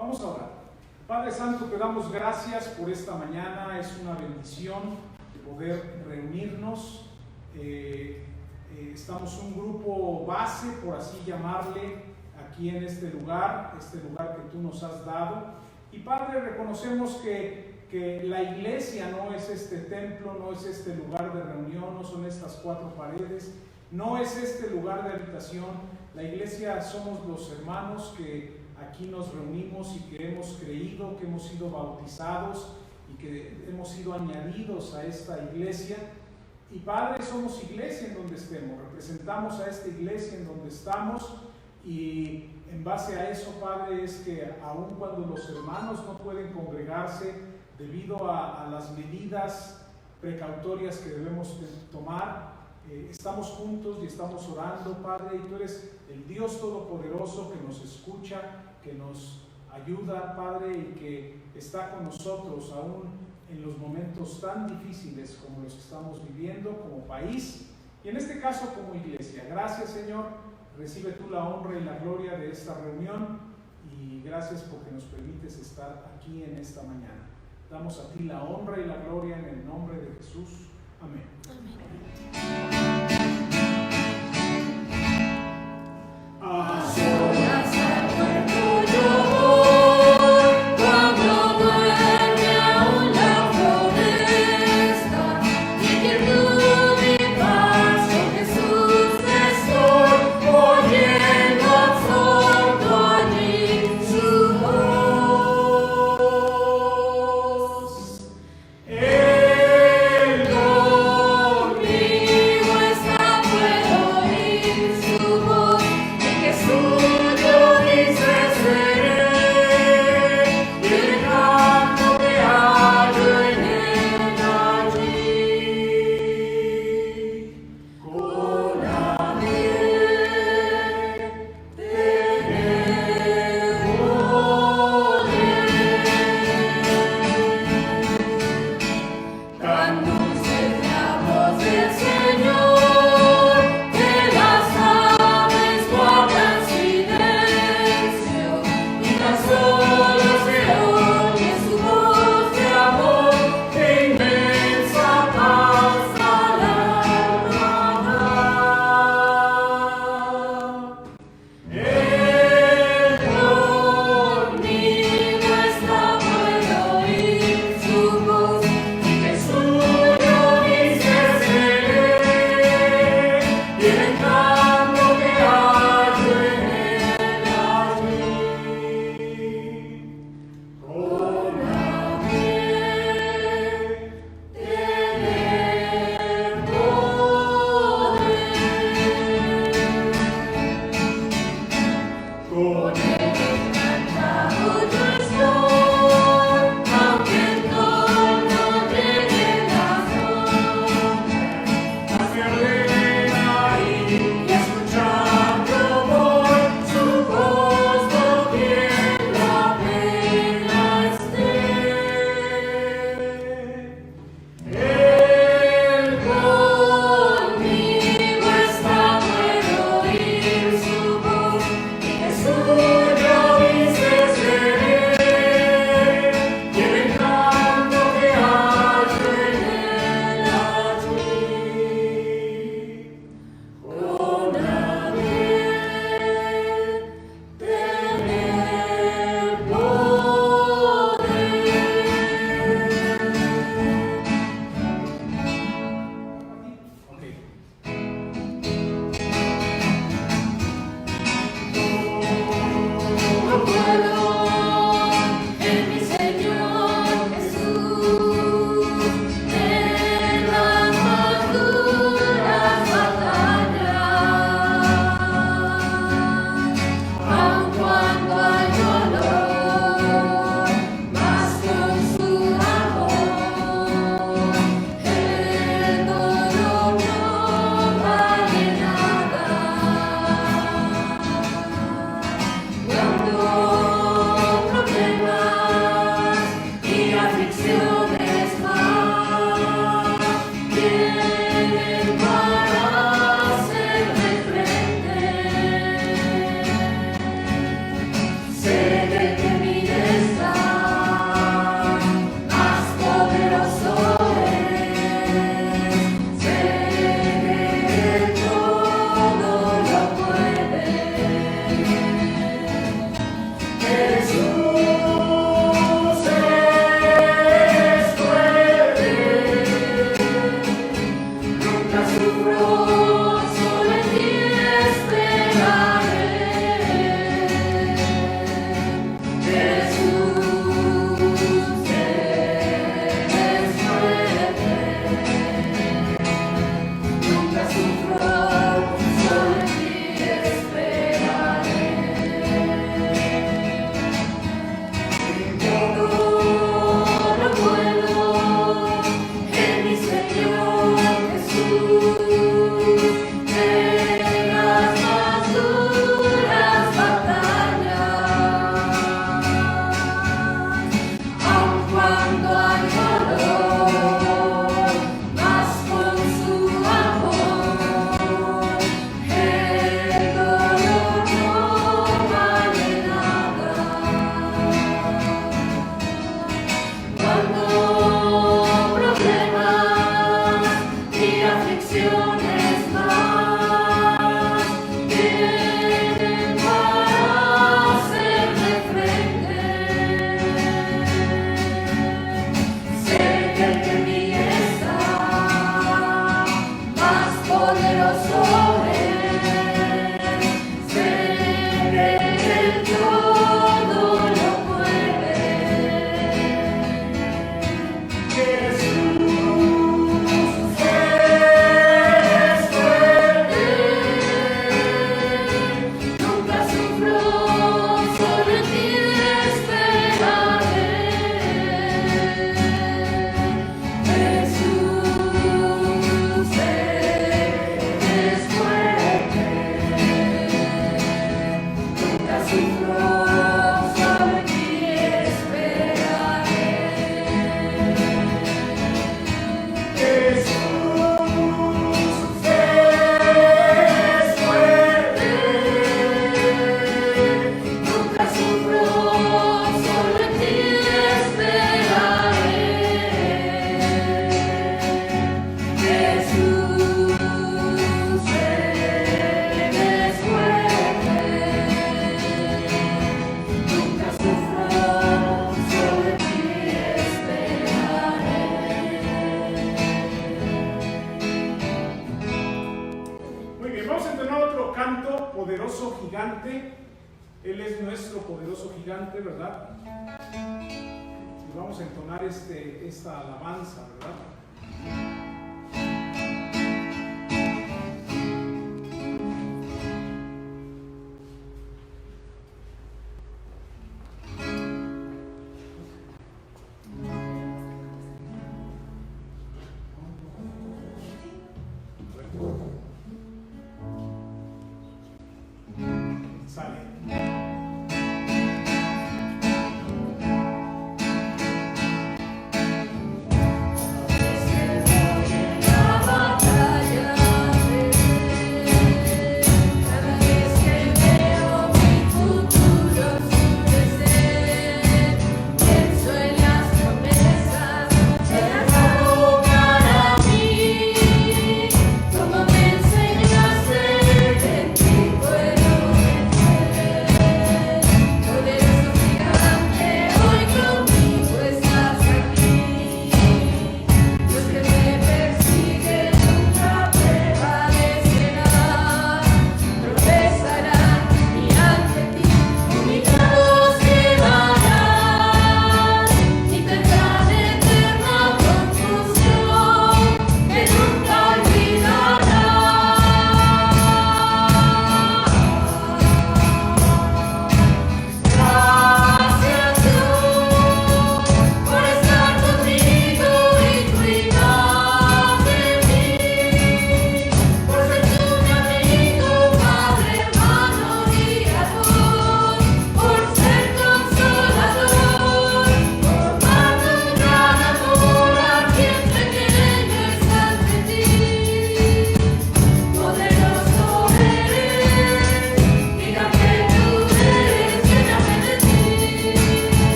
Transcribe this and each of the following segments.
Vamos a orar. Padre Santo, te damos gracias por esta mañana. Es una bendición poder reunirnos. Estamos un grupo base, por así llamarle, aquí en este lugar que tú nos has dado. Y Padre, reconocemos que la iglesia no es este templo, no es este lugar de reunión, no son estas cuatro paredes, no es este lugar de habitación. La iglesia somos los hermanos que aquí nos reunimos y que hemos creído, que hemos sido bautizados y que hemos sido añadidos a esta iglesia. Y Padre, somos iglesia en donde estemos, representamos a esta iglesia en donde estamos, y en base a eso, Padre, es que aun cuando los hermanos no pueden congregarse debido a las medidas precautorias que debemos tomar, estamos juntos y estamos orando, Padre, y tú eres el Dios Todopoderoso que nos escucha, que nos ayuda, Padre, y que está con nosotros aún en los momentos tan difíciles como los que estamos viviendo como país y en este caso como iglesia. Gracias, Señor, recibe tú la honra y la gloria de esta reunión y gracias porque nos permites estar aquí en esta mañana. Damos a ti la honra y la gloria en el nombre de Jesús. Amén. El domingo Él es nuestro poderoso gigante, ¿verdad? Y vamos a entonar esta alabanza, ¿verdad? Sale.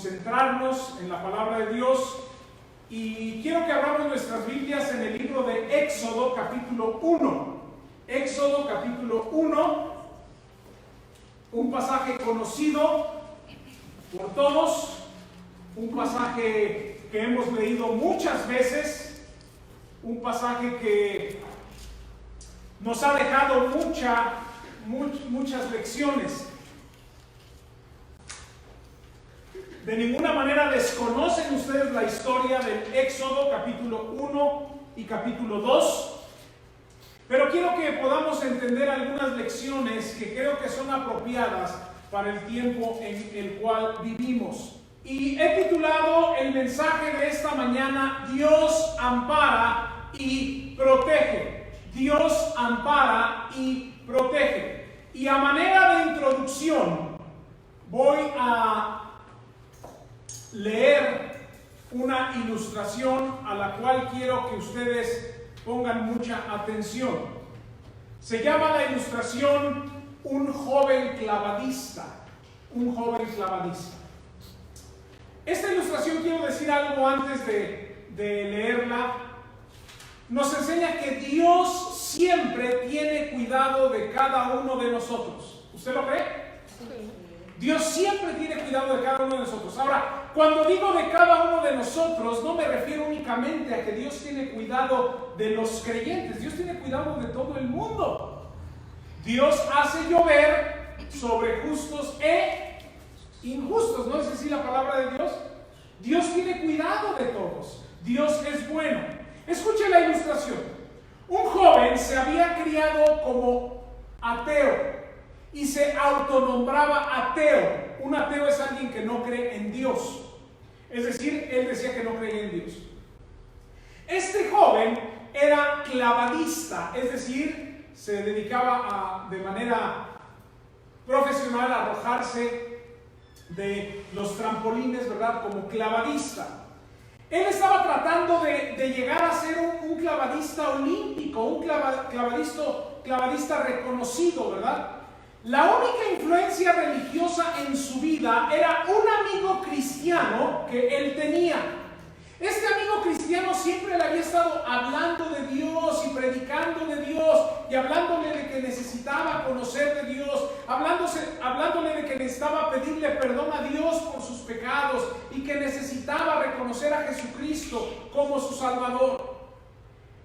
concentrarnos en la palabra de Dios y quiero que abramos nuestras Biblias en el libro de Éxodo capítulo 1. Éxodo capítulo 1, un pasaje conocido por todos, un pasaje que hemos leído muchas veces, un pasaje que nos ha dejado muchas lecciones. De ninguna manera desconocen ustedes la historia del Éxodo capítulo 1 y capítulo 2, pero quiero que podamos entender algunas lecciones que creo que son apropiadas para el tiempo en el cual vivimos. Y he titulado el mensaje de esta mañana: Dios ampara y protege. Dios ampara y protege. Y a manera de introducción voy a leer una ilustración a la cual quiero que ustedes pongan mucha atención. Se llama la ilustración Un joven clavadista. Un joven clavadista. Esta ilustración, quiero decir algo antes de leerla, nos enseña que Dios siempre tiene cuidado de cada uno de nosotros. ¿Usted lo cree? Sí. Dios siempre tiene cuidado de cada uno de nosotros. Ahora, cuando digo de cada uno de nosotros, no me refiero únicamente a que Dios tiene cuidado de los creyentes. Dios tiene cuidado de todo el mundo. Dios hace llover sobre justos e injustos. ¿No es así la palabra de Dios? Dios tiene cuidado de todos. Dios es bueno. Escuche la ilustración. Un joven se había criado como ateo y se autonombraba ateo. Un ateo es alguien que no cree en Dios. Es decir, él decía que no creía en Dios. Este joven era clavadista, es decir, se dedicaba de manera profesional a arrojarse de los trampolines, ¿verdad? Como clavadista. Él estaba tratando de llegar a ser un clavadista olímpico, un clavadista reconocido, ¿verdad? La única influencia religiosa en su vida era un amigo cristiano que él tenía. Este amigo cristiano siempre le había estado hablando de Dios y predicando de Dios y hablándole de que necesitaba conocer de Dios, hablándole de que necesitaba pedirle perdón a Dios por sus pecados y que necesitaba reconocer a Jesucristo como su Salvador.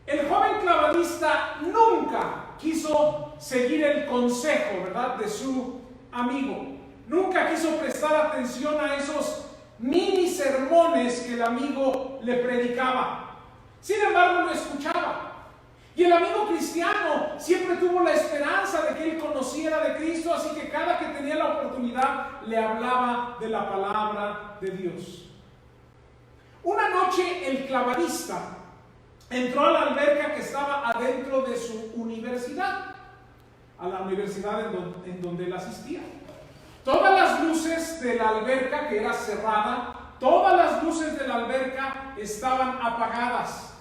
El joven clavadista nunca quiso seguir el consejo, ¿verdad?, de su amigo. Nunca quiso prestar atención a esos mini sermones que el amigo le predicaba. Sin embargo, lo escuchaba. Y el amigo cristiano siempre tuvo la esperanza de que él conociera de Cristo, así que cada que tenía la oportunidad le hablaba de la palabra de Dios. Una noche el clavadista entró a la alberca que estaba adentro de su universidad, a la universidad en donde él asistía. Todas las luces de la alberca, que era cerrada, todas las luces de la alberca estaban apagadas.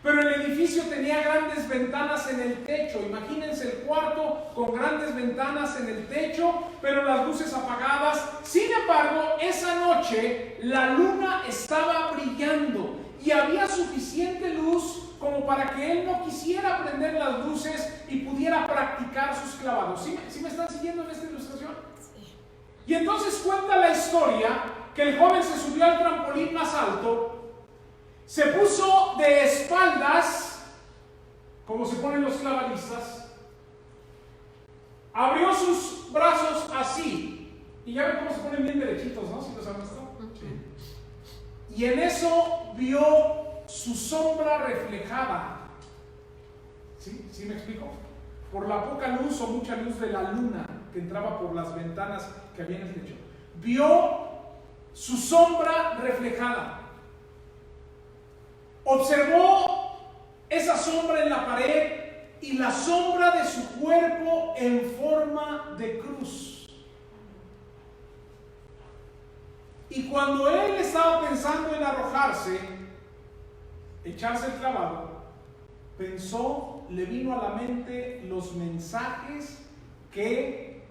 Pero el edificio tenía grandes ventanas en el techo. Imagínense el cuarto con grandes ventanas en el techo, pero las luces apagadas. Sin embargo, esa noche la luna estaba brillando y había suficiente luz como para que él no quisiera prender las luces y pudiera practicar sus clavados. ¿Sí me están siguiendo en esta ilustración? Sí. Y entonces cuenta la historia que el joven se subió al trampolín más alto, se puso de espaldas, como se ponen los clavadistas, abrió sus brazos así, y ya ven cómo se ponen bien derechitos, ¿no? ¿Sí los han visto? Sí. Y en eso vio su sombra reflejada. ¿Sí me explico? Por la poca luz o mucha luz de la luna que entraba por las ventanas que había en el techo. Vio su sombra reflejada. Observó esa sombra en la pared y la sombra de su cuerpo en forma de cruz. Y cuando él estaba pensando en arrojarse, echarse el clavado, le vino a la mente los mensajes que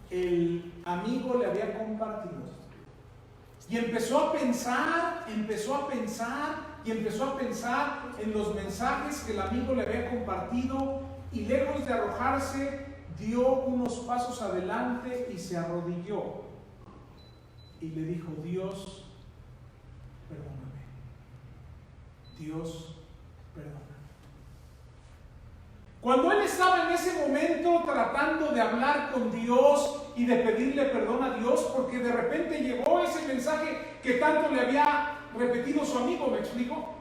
el amigo le había compartido. Y empezó a pensar en los mensajes que el amigo le había compartido, y lejos de arrojarse, dio unos pasos adelante y se arrodilló. y le dijo: Dios, perdóname. Dios, perdóname. Cuando él estaba en ese momento tratando de hablar con Dios y de pedirle perdón a Dios, porque de repente llegó ese mensaje que tanto le había repetido su amigo, ¿me explico?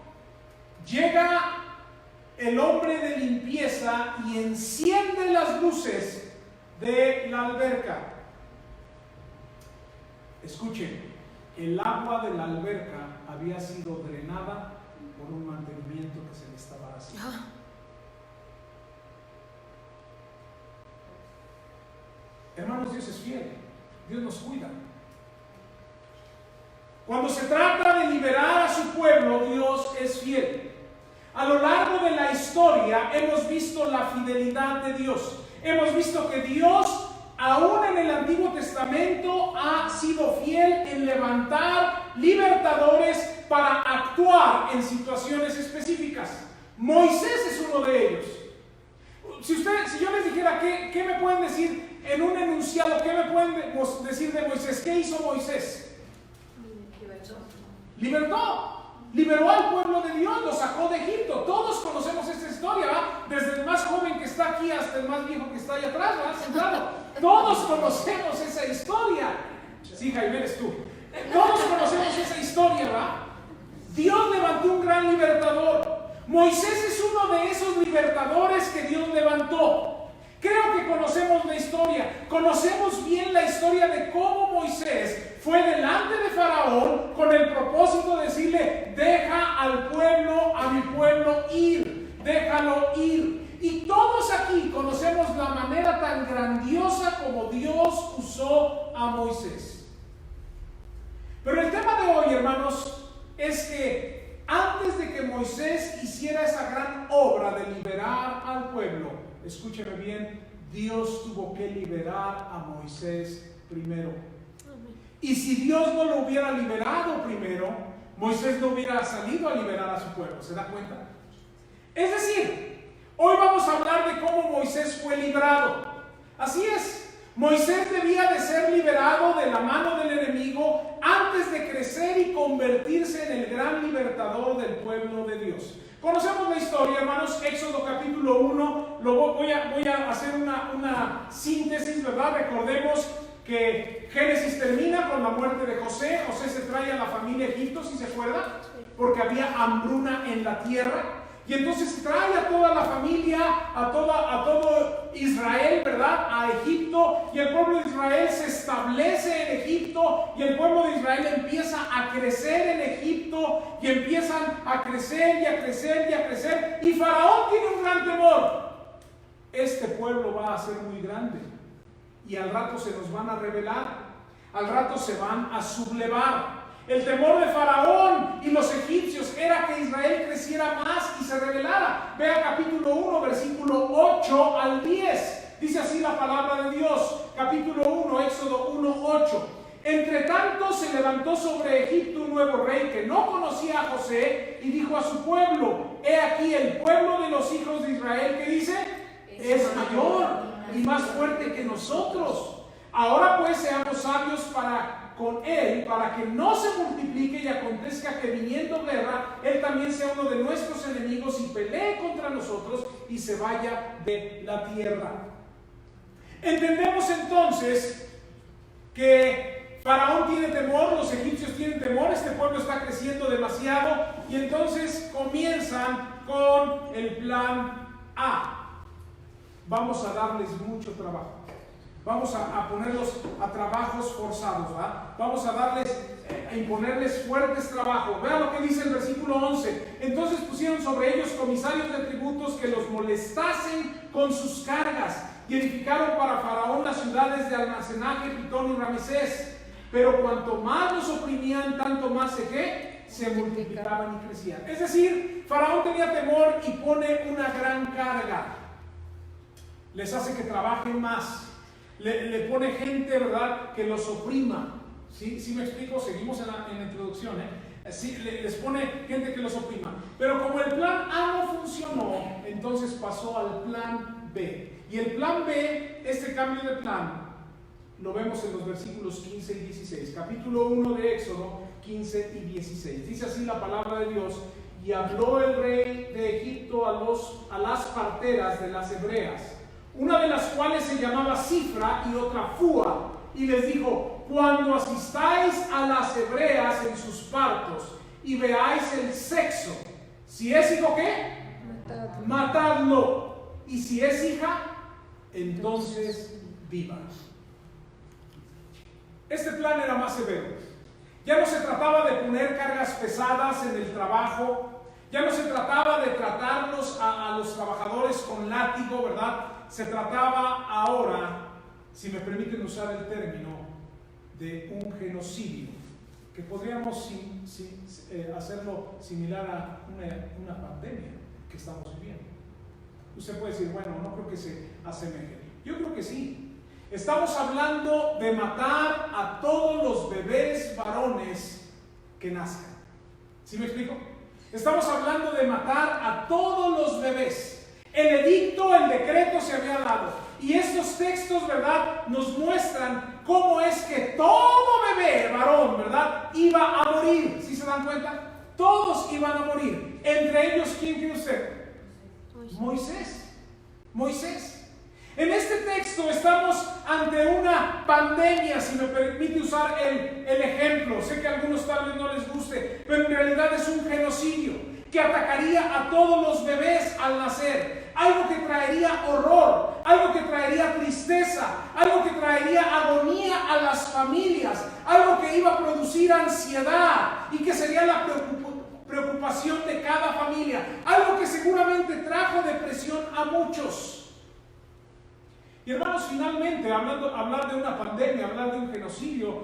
Llega el hombre de limpieza y enciende las luces de la alberca. Escuchen, el agua de la alberca había sido drenada por un mantenimiento que se le estaba haciendo. Hermanos, Dios es fiel, Dios nos cuida. Cuando se trata de liberar a su pueblo, Dios es fiel. A lo largo de la historia hemos visto la fidelidad de Dios. Hemos visto que Dios, aún en el Antiguo Testamento, ha sido fiel en levantar libertadores para actuar en situaciones específicas. Moisés es uno de ellos. Si yo les dijera, ¿qué me pueden decir en un enunciado? ¿Qué me pueden decir de Moisés? ¿Qué hizo Moisés? Liberó al pueblo de Dios, lo sacó de Egipto. Todos conocemos esta historia, ¿verdad? Desde el más joven que está aquí hasta el más viejo que está allá atrás, ¿verdad? Sentado. Todos conocemos esa historia. Sí, Jaime, eres tú. Todos conocemos esa historia, ¿verdad? Dios levantó un gran libertador. Moisés es uno de esos libertadores que Dios levantó. Creo que conocemos la historia. Conocemos bien la historia de cómo Moisés fue delante de Faraón con el propósito de decirle: deja al pueblo, a mi pueblo ir, déjalo ir. Y todos aquí conocemos la manera tan grandiosa como Dios usó a Moisés. Pero el tema de hoy, hermanos, es que antes de que Moisés hiciera esa gran obra de liberar al pueblo, escúcheme bien, Dios tuvo que liberar a Moisés primero. Y si Dios no lo hubiera liberado primero, Moisés no hubiera salido a liberar a su pueblo. ¿Se da cuenta? Es decir, hoy vamos a hablar de cómo Moisés fue librado. Así es. Moisés debía de ser liberado de la mano del enemigo antes de crecer y convertirse en el gran libertador del pueblo de Dios. Conocemos la historia, hermanos. Éxodo capítulo 1, voy a hacer una síntesis, ¿verdad? Recordemos que Génesis termina con la muerte de José. José se trae a la familia a Egipto, si se acuerda, porque había hambruna en la tierra. Y entonces trae a toda la familia, a todo Israel, ¿verdad?, a Egipto. Y el pueblo de Israel se establece en Egipto. Y el pueblo de Israel empieza a crecer en Egipto. Y empiezan a crecer y a crecer y a crecer. Y Faraón tiene un gran temor. Este pueblo va a ser muy grande. Y al rato se nos van a rebelar. Al rato se van a sublevar. El temor de Faraón y los egipcios era que Israel creciera más y se rebelara. Vea capítulo 1, versículo 8 al 10. Dice así la palabra de Dios. Capítulo 1, Éxodo 1, 8. Entre tanto se levantó sobre Egipto un nuevo rey que no conocía a José y dijo a su pueblo: he aquí el pueblo de los hijos de Israel, que dice, es mayor y más fuerte que nosotros. Ahora pues seamos sabios con él, para que no se multiplique y acontezca que viniendo guerra, él también sea uno de nuestros enemigos y pelee contra nosotros y se vaya de la tierra. Entendemos entonces que Faraón tiene temor, los egipcios tienen temor, este pueblo está creciendo demasiado, y entonces comienzan con el plan A. Vamos a darles mucho trabajo. Vamos a ponerlos a trabajos forzados, ¿verdad? Vamos a a imponerles fuertes trabajos. Vean lo que dice el versículo 11. Entonces pusieron sobre ellos comisarios de tributos que los molestasen con sus cargas, y edificaron para Faraón las ciudades de almacenaje, Pitón y Ramesés. Pero cuanto más los oprimían, tanto más se multiplicaban y crecían. Es decir, Faraón tenía temor y pone una gran carga. Les hace que trabajen más. Le pone gente, ¿verdad?, que los oprima. ¿Sí me explico? Seguimos en la introducción, Sí, les pone gente que los oprima. Pero como el plan A no funcionó, entonces pasó al plan B. Y el plan B, este cambio de plan, Lo vemos en los versículos 15 y 16. Capítulo 1 de Éxodo, 15 y 16. Dice así la palabra de Dios: y habló el rey de Egipto a las parteras de las hebreas, una de las cuales se llamaba Cifra y otra Fúa, y les dijo: cuando asistáis a las hebreas en sus partos y veáis el sexo, si es hijo, ¿qué? Matadlo. Y si es hija, entonces viva. Este plan era más severo. Ya no se trataba de poner cargas pesadas en el trabajo, ya no se trataba de tratarlos a los trabajadores con látigo, ¿verdad? Se trataba ahora, si me permiten usar el término, de un genocidio, que podríamos hacerlo similar a una pandemia que estamos viviendo. Usted puede decir, bueno, no creo que se asemeje. Yo creo que sí. Estamos hablando de matar a todos los bebés varones que nazcan. ¿Sí me explico? Estamos hablando de matar a todos los bebés. El edicto, el decreto se había dado. Y estos textos, ¿verdad?, nos muestran cómo es que todo bebé varón, ¿verdad?, iba a morir. ¿Sí se dan cuenta? Todos iban a morir. Entre ellos, ¿quién cree usted? Moisés. En este texto estamos ante una pandemia, si me permite usar el ejemplo. Sé que a algunos tal vez no les guste, pero en realidad es un genocidio que atacaría a todos los bebés al nacer. Algo que traería horror, algo que traería tristeza, algo que traería agonía a las familias, algo que iba a producir ansiedad y que sería la preocupación de cada familia, algo que seguramente trajo depresión a muchos. Y hermanos, finalmente, hablar de una pandemia, hablar de un genocidio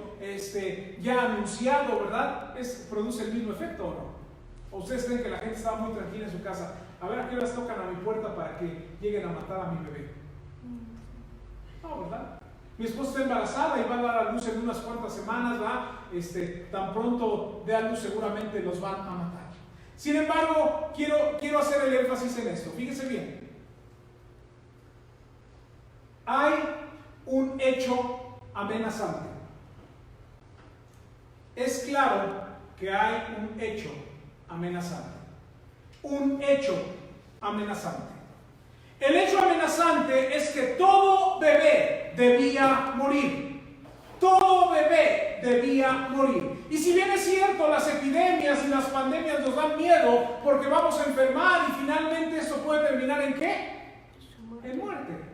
ya anunciado, ¿verdad?, produce el mismo efecto, ¿o no? ¿O ustedes creen que la gente estaba muy tranquila en su casa? A ver a qué horas tocan a mi puerta para que lleguen a matar a mi bebé. No, ¿verdad? Mi esposa está embarazada y va a dar a luz en unas cuantas semanas, ¿verdad? Tan pronto dé a luz seguramente los van a matar. Sin embargo, quiero hacer el énfasis en esto. Fíjense bien. Hay un hecho amenazante. Es claro que hay un hecho amenazante. Un hecho amenazante. El hecho amenazante es que todo bebé debía morir. Todo bebé debía morir. Y si bien es cierto, las epidemias y las pandemias nos dan miedo porque vamos a enfermar y finalmente esto puede terminar ¿en qué? En muerte.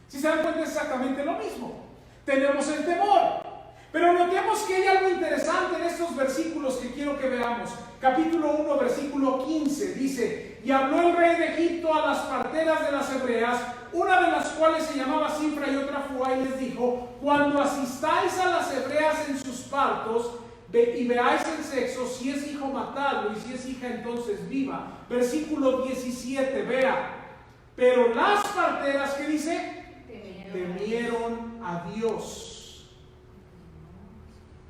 Si se dan cuenta, es exactamente lo mismo. Tenemos el temor. Pero notemos que hay algo interesante en estos versículos que quiero que veamos. Capítulo 1, versículo 15 dice: y habló el rey de Egipto a las parteras de las hebreas, una de las cuales se llamaba Cifra y otra Fúa, y les dijo: cuando asistáis a las hebreas en sus partos y veáis el sexo, si es hijo, matadlo, y si es hija, entonces viva. Versículo 17, vea: pero las parteras, ¿qué dice? Temieron a Dios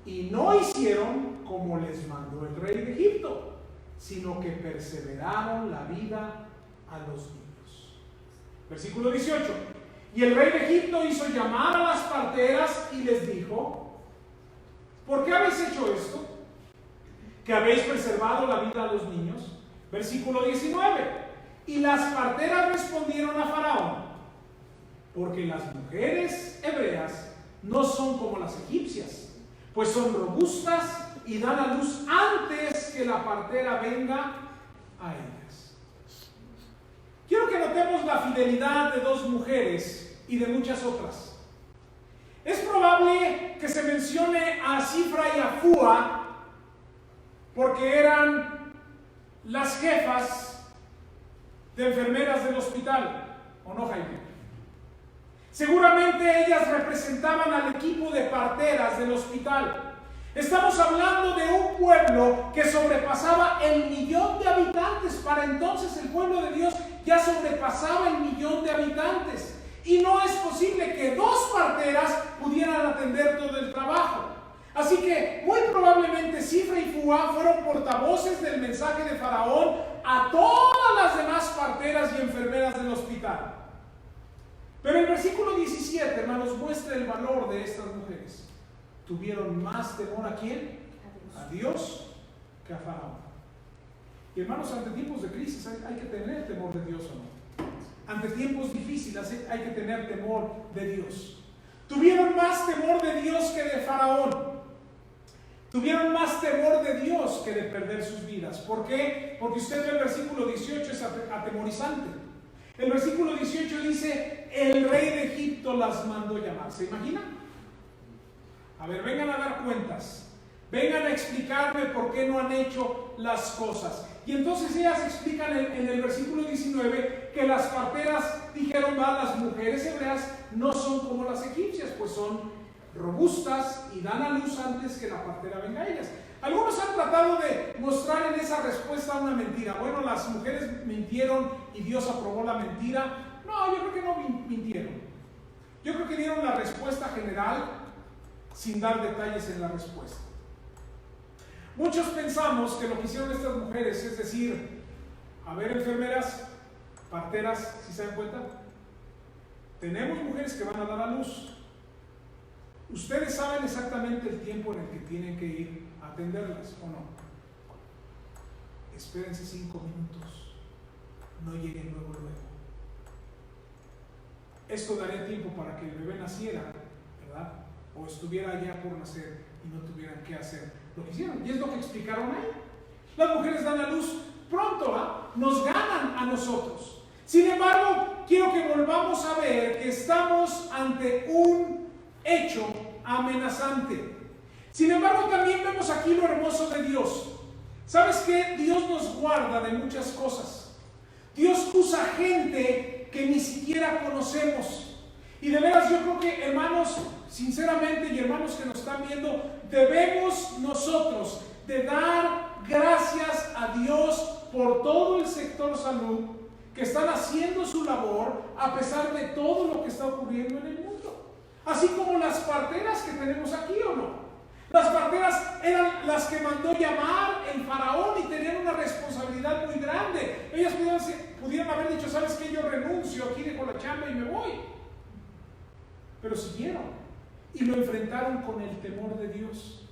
y no hicieron como les mandó el rey de Egipto, sino que perseveraron la vida a los niños. Versículo 18: y el rey de Egipto hizo llamar a las parteras y les dijo: ¿por qué habéis hecho esto? ¿Que habéis preservado la vida a los niños? Versículo 19: y las parteras respondieron a Faraón: porque las mujeres hebreas no son como las egipcias, pues son robustas y dan a luz antes que la partera venga a ellas. Quiero que notemos la fidelidad de dos mujeres y de muchas otras. Es probable que se mencione a Cifra y a Fúa porque eran las jefas de enfermeras del hospital, ¿o no, Jaime? Seguramente ellas representaban al equipo de parteras del hospital. Estamos hablando de un pueblo que sobrepasaba el 1.000.000 de habitantes. Para entonces el pueblo de Dios ya sobrepasaba el 1.000.000 de habitantes. Y no es posible que dos parteras pudieran atender todo el trabajo. Así que muy probablemente Cifra y Fúa fueron portavoces del mensaje de Faraón a todas las demás parteras y enfermeras del hospital. Pero el versículo 17, hermanos, muestra el valor de estas mujeres. Tuvieron más temor ¿a quién? A Dios que a Faraón. Y hermanos, ante tiempos de crisis hay que tener temor de Dios, ¿o no? Ante tiempos difíciles hay que tener temor de Dios. Tuvieron más temor de Dios que de Faraón. Tuvieron más temor de Dios que de perder sus vidas. ¿Por qué? Porque usted ve el versículo 18, es atemorizante. El versículo 18 dice, el rey de Egipto las mandó llamar. ¿Se imagina? A ver, vengan a dar cuentas. Vengan a explicarme por qué no han hecho las cosas. Y entonces ellas explican en el versículo 19 que las parteras dijeron, las mujeres hebreas no son como las egipcias, pues son robustas y dan a luz antes que la partera venga a ellas. Algunos han tratado de mostrar en esa respuesta una mentira. Bueno, las mujeres mintieron y Dios aprobó la mentira. No, yo creo que no mintieron. Yo creo que dieron la respuesta general sin dar detalles en la respuesta. Muchos pensamos que lo que hicieron estas mujeres es decir, a ver, enfermeras, parteras, ¿sí se dan cuenta? Tenemos mujeres que van a dar a luz. Ustedes saben exactamente el tiempo en el que tienen que ir a atenderlas, ¿o no? Espérense 5 minutos. No lleguen luego. Esto daría tiempo para que el bebé naciera, ¿verdad? O estuviera ya por nacer y no tuvieran que hacer lo que hicieron. Y es lo que explicaron ahí. Las mujeres dan a luz pronto, nos ganan a nosotros. Sin embargo, quiero que volvamos a ver que estamos ante un hecho amenazante. Sin embargo, también vemos aquí lo hermoso de Dios. ¿Sabes qué? Dios nos guarda de muchas cosas. Dios usa gente que ni siquiera conocemos. Y de veras yo creo que, hermanos, sinceramente, y hermanos que nos están viendo, debemos nosotros de dar gracias a Dios por todo el sector salud que están haciendo su labor a pesar de todo lo que está ocurriendo en el mundo. Así como las parteras que tenemos aquí, ¿o no? Las parteras eran las que mandó llamar el faraón y tenían una responsabilidad muy grande. Ellas pudieran haber dicho, ¿sabes qué? Yo renuncio, aquí dejo la chamba y me voy. Pero siguieron y lo enfrentaron con el temor de Dios.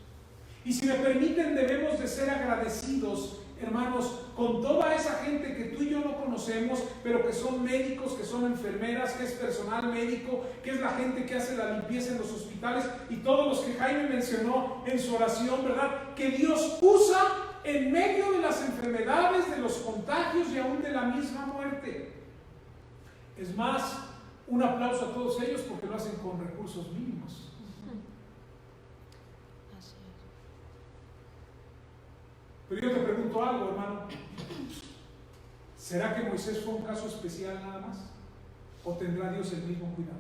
Y si me permiten, debemos de ser agradecidos, hermanos, con toda esa gente que tú y yo no conocemos, pero que son médicos, que son enfermeras, que es personal médico, que es la gente que hace la limpieza en los hospitales y todos los que Jaime mencionó en su oración, ¿verdad? Que Dios usa en medio de las enfermedades, de los contagios y aún de la misma muerte. Es más, un aplauso a todos ellos porque lo hacen con recursos mínimos. Pero yo te pregunto algo, hermano. ¿Será que Moisés fue un caso especial nada más? ¿O tendrá Dios el mismo cuidado?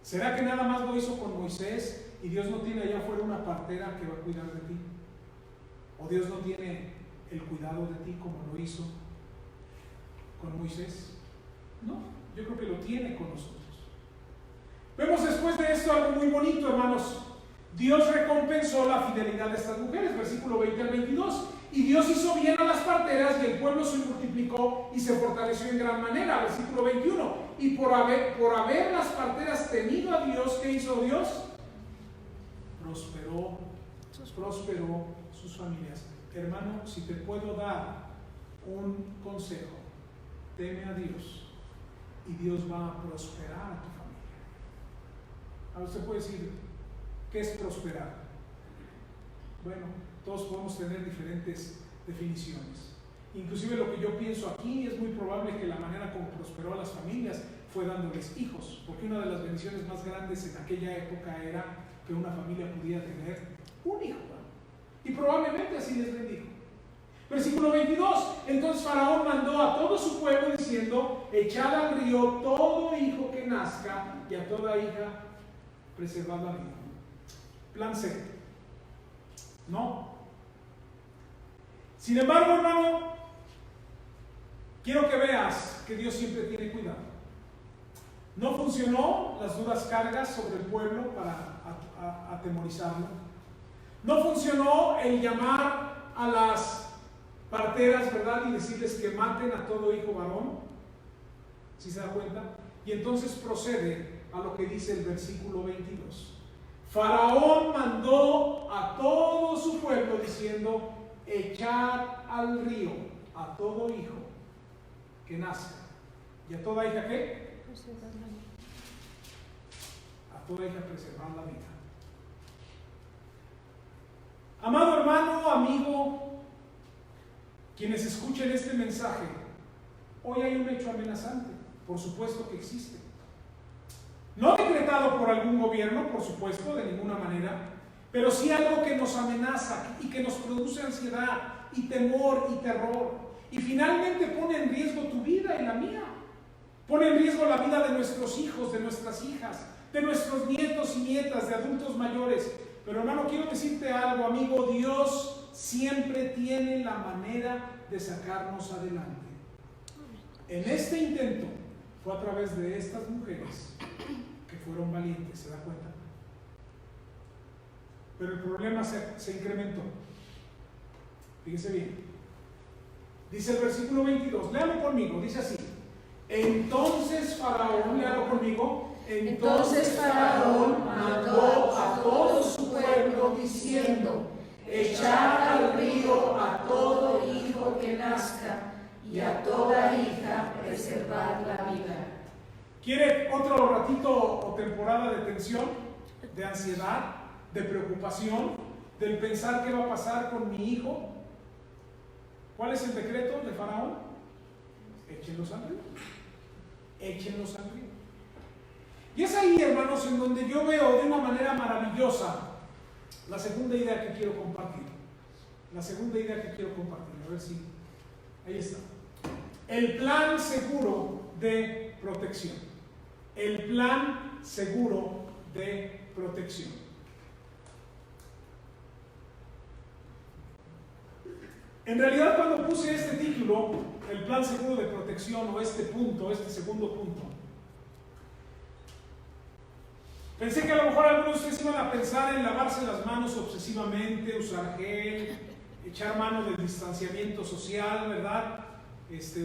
¿Será que nada más lo hizo con Moisés y Dios no tiene allá afuera una partera que va a cuidar de ti? ¿O Dios no tiene el cuidado de ti como lo hizo con Moisés? No, yo creo que lo tiene con nosotros. Vemos después de esto algo muy bonito, hermanos. Dios recompensó la fidelidad de estas mujeres, versículo 20 al 22. Y Dios hizo bien a las parteras y el pueblo se multiplicó y se fortaleció en gran manera, versículo 21. Y por haber las parteras temido a Dios, ¿qué hizo Dios? Prosperó sus familias. Hermano, si te puedo dar un consejo, teme a Dios y Dios va a prosperar a tu familia. Ahora usted puede decir, ¿qué es prosperar? Bueno, todos podemos tener diferentes definiciones. Inclusive lo que yo pienso aquí es muy probable que la manera como prosperó a las familias fue dándoles hijos, porque una de las bendiciones más grandes en aquella época era que una familia pudiera tener un hijo, ¿no? Y probablemente así les bendijo. Versículo 22, entonces Faraón mandó a todo su pueblo diciendo, echad al río todo hijo que nazca y a toda hija preservad la vida. Plan C. No. Sin embargo, hermano, quiero que veas que Dios siempre tiene cuidado. No funcionó las duras cargas sobre el pueblo para atemorizarlo. No funcionó el llamar a las parteras, ¿verdad? Y decirles que maten a todo hijo varón. ¿Sí se da cuenta? Y entonces procede a lo que dice el versículo 22. Faraón mandó a todo su pueblo diciendo: echad al río a todo hijo que nazca. ¿Y a toda hija qué? A toda hija preservar la vida. Amado hermano, amigo, quienes escuchen este mensaje, hoy hay un hecho amenazante, por supuesto que existe. No decretado por algún gobierno, por supuesto, de ninguna manera, pero sí algo que nos amenaza y que nos produce ansiedad y temor y terror. Y finalmente pone en riesgo tu vida y la mía. Pone en riesgo la vida de nuestros hijos, de nuestras hijas, de nuestros nietos y nietas, de adultos mayores. Pero hermano, quiero decirte algo, amigo, Dios siempre tiene la manera de sacarnos adelante. En este intento fue a través de estas mujeres que fueron valientes, ¿se da cuenta? Pero el problema se incrementó. Fíjese bien. Dice el versículo 22, léalo conmigo, dice así: entonces Faraón, léalo conmigo, entonces Faraón mandó a todo su pueblo diciendo: echad al río a todo hijo que nazca y a toda hija preservad la vida. ¿Quiere otro ratito o temporada de tensión, de ansiedad, de preocupación, del pensar qué va a pasar con mi hijo? ¿Cuál es el decreto de Faraón? Échenlos al río. Échenlos al río. Y es ahí, hermanos, en donde yo veo de una manera maravillosa la segunda idea que quiero compartir. La segunda idea que quiero compartir. A ver si... Ahí está. El plan seguro de protección. El plan seguro de protección. En realidad, cuando puse este título, el plan seguro de protección, o este punto, este segundo punto, pensé que a lo mejor algunos de ustedes iban a pensar en lavarse las manos obsesivamente, usar gel, echar mano del distanciamiento social, ¿verdad?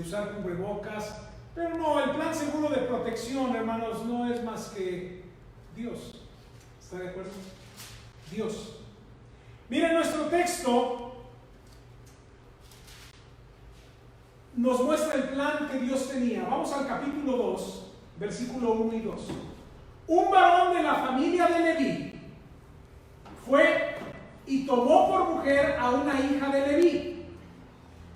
Usar cubrebocas. Pero no, el plan seguro de protección, hermanos, no es más que Dios. ¿Está de acuerdo? Dios. Miren, nuestro texto nos muestra el plan que Dios tenía. Vamos al capítulo 2, versículo 1 y 2. Un varón de la familia de Leví fue y tomó por mujer a una hija de Leví,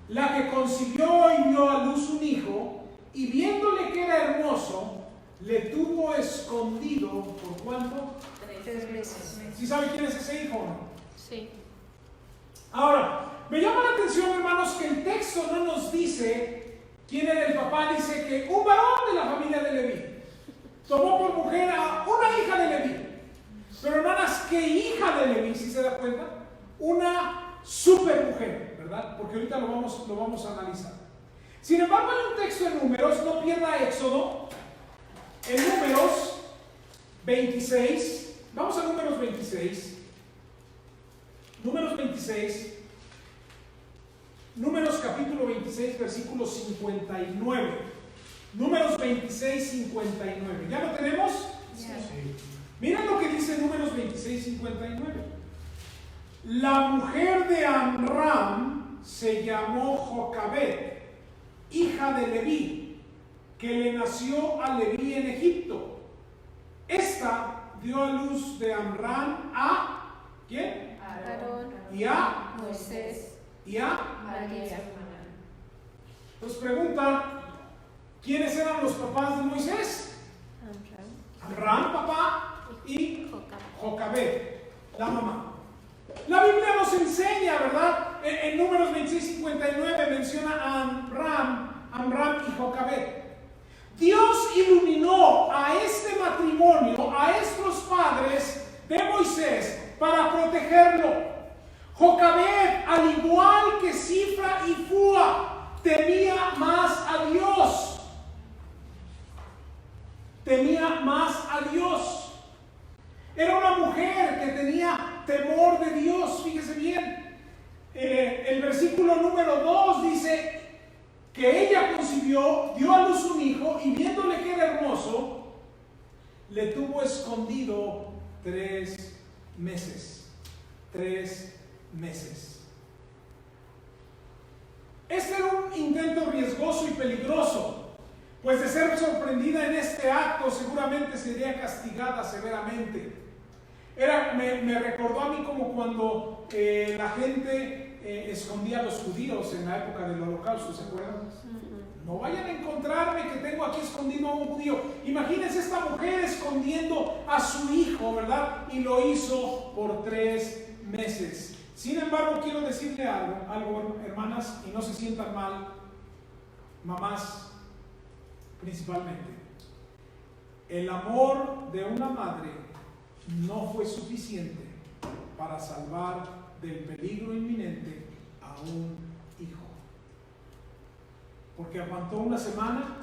la que concibió y dio a luz un hijo, y viéndole que era hermoso, le tuvo escondido. ¿Por cuánto? 3 meses. ¿Sí sabe quién es ese hijo o no? Sí. Ahora, me llama la atención, hermanos, que el texto no nos dice quién era el papá. Dice que un varón de la familia de Leví tomó por mujer a una hija de Leví. Pero hermanas, ¿qué hija de Leví? ¿Sí se da cuenta? Una super mujer, ¿verdad? Porque ahorita lo vamos a analizar. Sin embargo, hay un texto en Números, no pierda Éxodo, en Números 26, vamos a Números 26. Números 26, Números capítulo 26, versículo 59. Números 26, 59. ¿Ya lo tenemos? Sí. Miren lo que dice Números 26, 59. La mujer de Amram se llamó Jocabed, hija de Leví, que le nació a Leví en Egipto. Esta dio a luz de Amram a ¿quién? Aarón, Y a Moisés y a María. Pues pregunta, ¿quiénes eran los papás de Moisés? Amram, papá, y Jocabed, la mamá. La Biblia nos enseña, ¿verdad? En Números 26:59 menciona a Amram y Jocabed. Dios iluminó a este matrimonio, a estos padres de Moisés, para protegerlo. Jocabed, al igual que Sifra y Fúa, temía más a Dios. Temía más a Dios. Era una mujer que tenía temor de Dios. Fíjese bien. El versículo número 2 dice: que ella concibió, dio a luz un hijo y viéndole que era hermoso, le tuvo escondido 3 meses. 3 meses. Este era un intento riesgoso y peligroso, pues de ser sorprendida en este acto seguramente sería castigada severamente. Me recordó a mí como cuando la gente escondía a los judíos en la época del Holocausto, ¿se acuerdan? No vayan a encontrarme que tengo aquí escondido a un judío. Imagínense esta mujer escondiendo a su hijo, ¿verdad? Y lo hizo por 3 meses. Sin embargo, quiero decirle algo, hermanas, y no se sientan mal, mamás principalmente. El amor de una madre no fue suficiente para salvar del peligro inminente a un hijo. Porque aguantó una semana,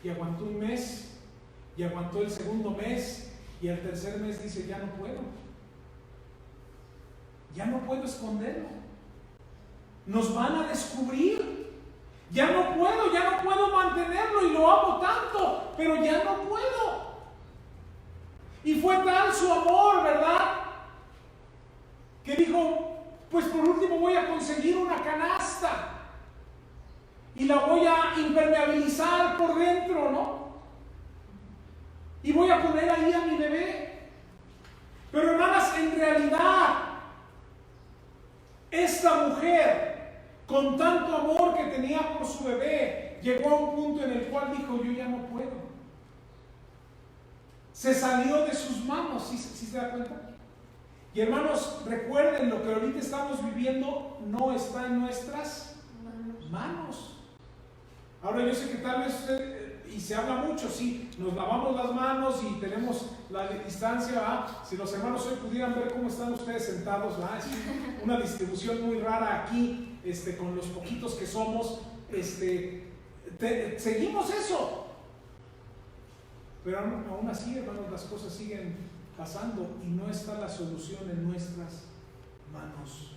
y aguantó un mes, y aguantó el segundo mes, y el tercer mes dice, ya no puedo. Ya no puedo esconderlo. Nos van a descubrir. Ya no puedo mantenerlo y lo amo tanto, pero ya no puedo. Y fue tal su amor, ¿verdad? Que dijo, pues por último voy a conseguir una canasta y la voy a impermeabilizar por dentro, ¿no? Y voy a poner ahí a mi bebé. Pero hermanas, en realidad, esta mujer, con tanto amor que tenía por su bebé, llegó a un punto en el cual dijo, yo ya no puedo. Se salió de sus manos, ¿sí se da cuenta? Y hermanos, recuerden, lo que ahorita estamos viviendo no está en nuestras manos. Ahora yo sé que tal vez y se habla mucho, sí, nos lavamos las manos y tenemos la distancia, ¿verdad? Si los hermanos hoy pudieran ver cómo están ustedes sentados, ¿verdad? Es una distribución muy rara aquí, con los poquitos que somos, seguimos eso. Pero aún así, hermanos, las cosas siguen pasando y no está la solución en nuestras manos.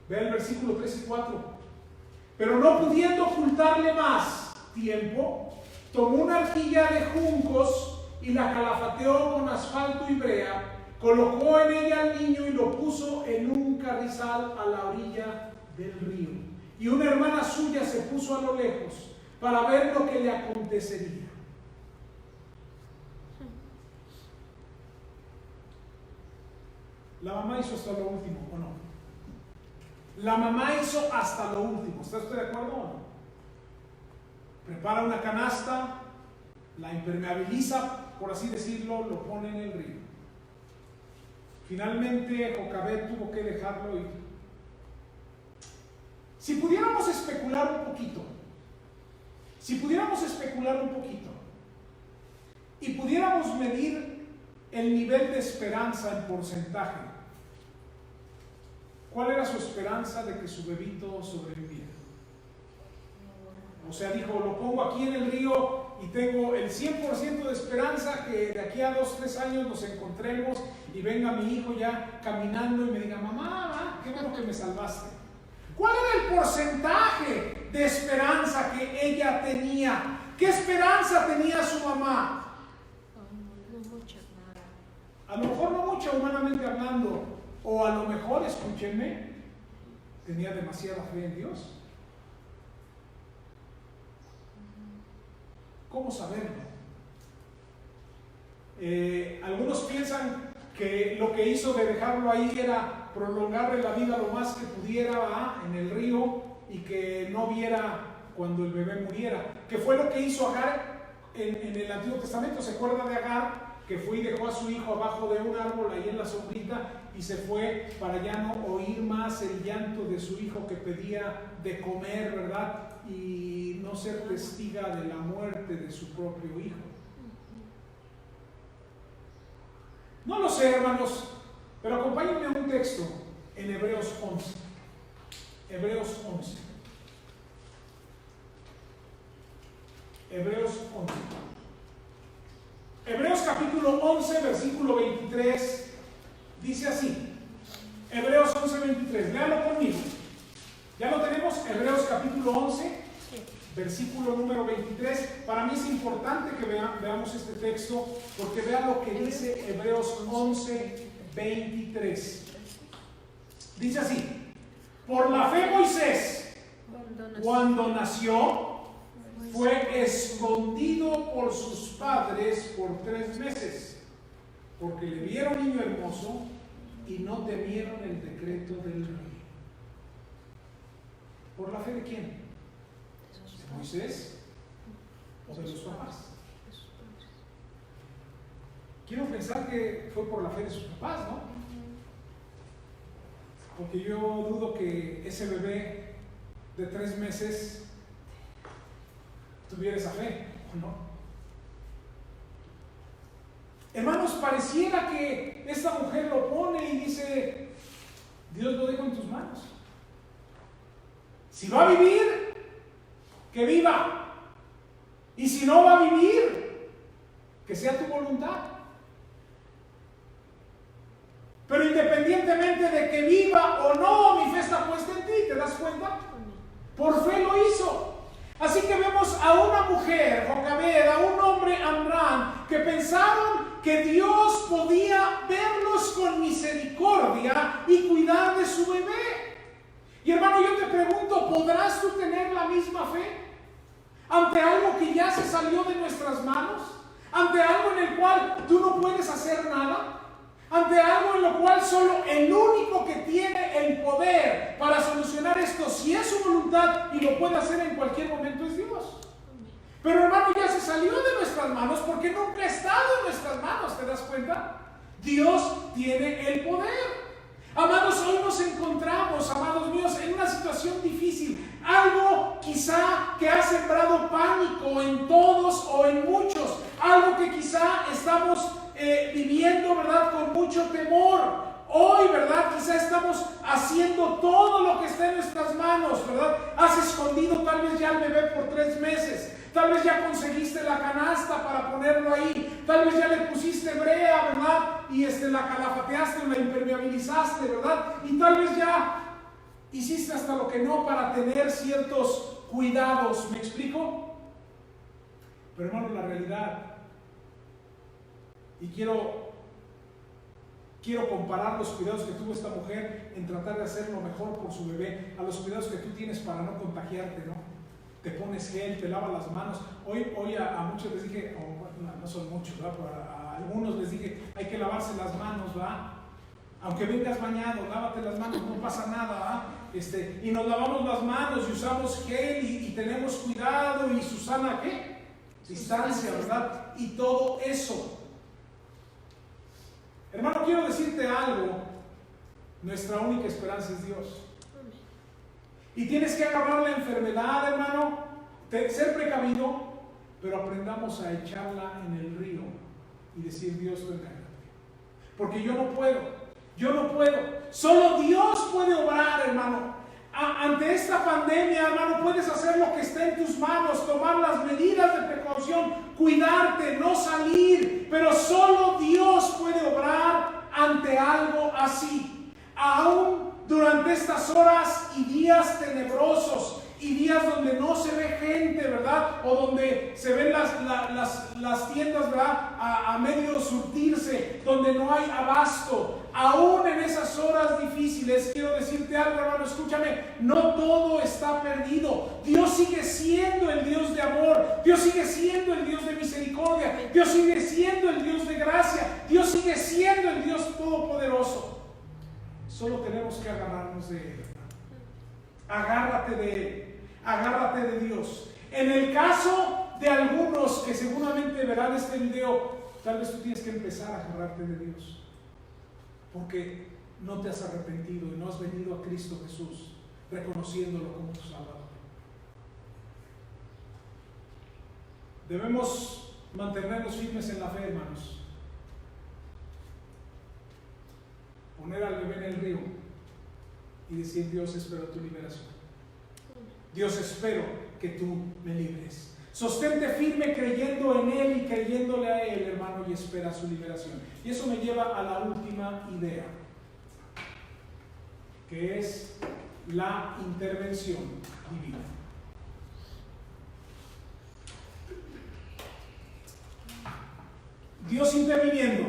Ve el versículo 3 y 4. Pero no pudiendo ocultarle más tiempo, tomó una arquilla de juncos y la calafateó con asfalto y brea, colocó en ella al niño y lo puso en un carrizal a la orilla del río. Y una hermana suya se puso a lo lejos para ver lo que le acontecería. La mamá hizo hasta lo último, ¿o no? La mamá hizo hasta lo último. ¿Está usted de acuerdo o no? Prepara una canasta, la impermeabiliza, por así decirlo, lo pone en el río. Finalmente Jocabed tuvo que dejarlo ir. Si pudiéramos especular un poquito, y pudiéramos medir el nivel de esperanza en porcentaje, ¿cuál era su esperanza de que su bebito sobreviviera? O sea, dijo, lo pongo aquí en el río y tengo el 100% de esperanza que de aquí a 2-3 años nos encontremos y venga mi hijo ya caminando y me diga, mamá, qué bueno que me salvaste. ¿Cuál era el porcentaje de esperanza que ella tenía? ¿Qué esperanza tenía su mamá? A lo mejor no mucho humanamente hablando, o a lo mejor, escúchenme, tenía demasiada fe en Dios. ¿Cómo saberlo? Algunos piensan que lo que hizo de dejarlo ahí era prolongarle la vida lo más que pudiera en el río y que no viera cuando el bebé muriera, que fue lo que hizo Agar en el Antiguo Testamento. ¿Se acuerda de Agar? Que fue y dejó a su hijo abajo de un árbol ahí en la sombrita y se fue para ya no oír más el llanto de su hijo que pedía de comer, ¿verdad? Y no ser testiga de la muerte de su propio hijo. No lo sé, hermanos, pero acompáñenme a un texto en Hebreos 11. Hebreos 11. Hebreos 11. Hebreos capítulo 11, versículo 23, dice así. Hebreos 11, 23. Léalo conmigo. ¿Ya lo tenemos? Hebreos capítulo 11, versículo número 23. Para mí es importante que veamos este texto, porque vean lo que dice Hebreos 11, 23. Dice así: por la fe Moisés, cuando nació, fue escondido por sus padres por 3 meses, porque le vieron niño hermoso y no temieron el decreto del rey. ¿Por la fe de quién? ¿De Moisés o de los papás? Quiero pensar que fue por la fe de sus papás, ¿no? Porque yo dudo que ese bebé de 3 meses tuviera esa fe, ¿o no? Hermanos, pareciera que esta mujer lo pone y dice: Dios lo dejo en tus manos. Si va a vivir, que viva. Y si no va a vivir, que sea tu voluntad. Pero independientemente de que viva o no, mi fe está puesta en ti, ¿te das cuenta? Por fe lo hizo. Así que vemos a una mujer, Jocabed, a un hombre, Amram, que pensaron que Dios podía verlos con misericordia y cuidar de su bebé. Y hermano, yo te pregunto, ¿podrás tú tener la misma fe ante algo que ya se salió de nuestras manos? ¿Ante algo en el cual tú no puedes hacer nada? ¿Ante algo en lo cual solo el único que tiene el poder para solucionar esto, si es su voluntad y lo puede hacer en cualquier momento, es Dios? Pero hermano, ya se salió de nuestras manos porque nunca ha estado en nuestras manos, ¿te das cuenta? Dios tiene el poder. Amados, hoy nos encontramos, amados míos, en una situación difícil. Algo quizá que ha sembrado pánico en todos o en muchos. Algo que quizá estamos viviendo, ¿verdad?, con mucho temor. Hoy, ¿verdad?, quizá estamos haciendo todo lo que está en nuestras manos, ¿verdad? Has escondido tal vez ya al bebé por 3 meses. Tal vez ya conseguiste la canasta para ponerlo ahí. Tal vez ya le pusiste brea, ¿verdad? Y la calafateaste o la impermeabilizaste, ¿verdad? Y tal vez ya hiciste hasta lo que no para tener ciertos cuidados. ¿Me explico? Pero hermano, la realidad, y quiero comparar los cuidados que tuvo esta mujer en tratar de hacer lo mejor por su bebé a los cuidados que tú tienes para no contagiarte, ¿no? Te pones gel, te lavas las manos. Hoy a muchos les dije, no son muchos, ¿verdad? Pero a algunos les dije, hay que lavarse las manos, ¿verdad? Aunque vengas bañado, lávate las manos, no pasa nada, ¿verdad? Y nos lavamos las manos y usamos gel y tenemos cuidado y Susana, ¿qué? Distancia, ¿verdad? Y todo eso. Hermano, quiero decirte algo. Nuestra única esperanza es Dios. Y tienes que agarrar la enfermedad, hermano, ser precavido, pero aprendamos a echarla en el río y decir: Dios, tú encárgate. Porque yo no puedo. Solo Dios puede obrar, hermano. Ante esta pandemia, hermano, puedes hacer lo que esté en tus manos, tomar las medidas de precaución, cuidarte, no salir, pero solo Dios puede obrar ante algo así. Aún durante estas horas y días tenebrosos y días donde no se ve gente, ¿verdad? O donde se ven las tiendas, ¿verdad?, a medio surtirse, donde no hay abasto. Aún en esas horas difíciles, quiero decirte algo, hermano, escúchame, no todo está perdido. Dios sigue siendo el Dios de amor, Dios sigue siendo el Dios de misericordia, Dios sigue siendo el Dios de gracia, Dios sigue siendo el Dios todopoderoso. Solo tenemos que agarrarnos de Él. Agárrate de Él, agárrate de Dios. En el caso de algunos que seguramente verán este video, tal vez tú tienes que empezar a agarrarte de Dios, porque no te has arrepentido y no has venido a Cristo Jesús reconociéndolo como tu Salvador. Debemos mantenernos firmes en la fe, hermanos. Poner al bebé en el río y decir: Dios, espero tu liberación. Dios, espero que tú me libres. Sostente firme creyendo en Él y creyéndole a Él, hermano, y espera su liberación. Y eso me lleva a la última idea, que es la intervención divina. Dios interviniendo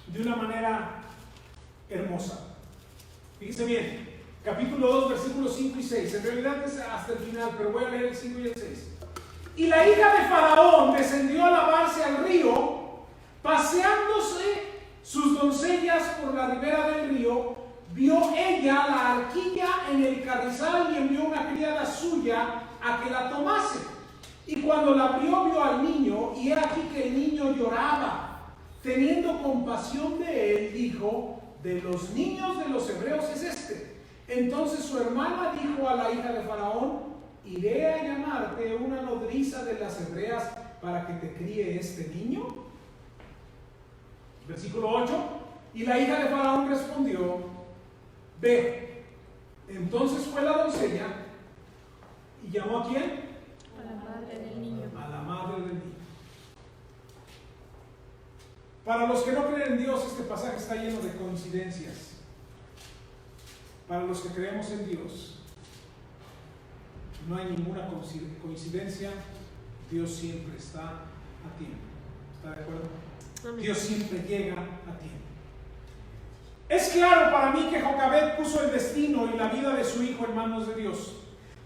de una manera hermosa. Fíjense bien, capítulo 2, versículos 5 y 6. En realidad es hasta el final, pero voy a leer el 5 y el 6. Y la hija de Faraón descendió a lavarse al río, paseándose sus doncellas por la ribera del río, vio ella la arquilla en el carrizal y envió una criada suya a que la tomase. Y cuando la abrió, vio al niño, y he aquí que el niño lloraba. Teniendo compasión de él, dijo: de los niños de los hebreos es este. Entonces su hermana dijo a la hija de Faraón: iré a llamarte una nodriza de las hebreas para que te críe este niño. Versículo 8. Y la hija de Faraón respondió: ve. Entonces fue la doncella y llamó ¿a quién? A la madre del niño. A la madre del niño. Para los que no creen en Dios, este pasaje está lleno de coincidencias. Para los que creemos en Dios, no hay ninguna coincidencia. Dios siempre está a tiempo. ¿Está de acuerdo? Amén. Dios siempre llega a tiempo. Es claro para mí que Jocabed puso el destino y la vida de su hijo en manos de Dios.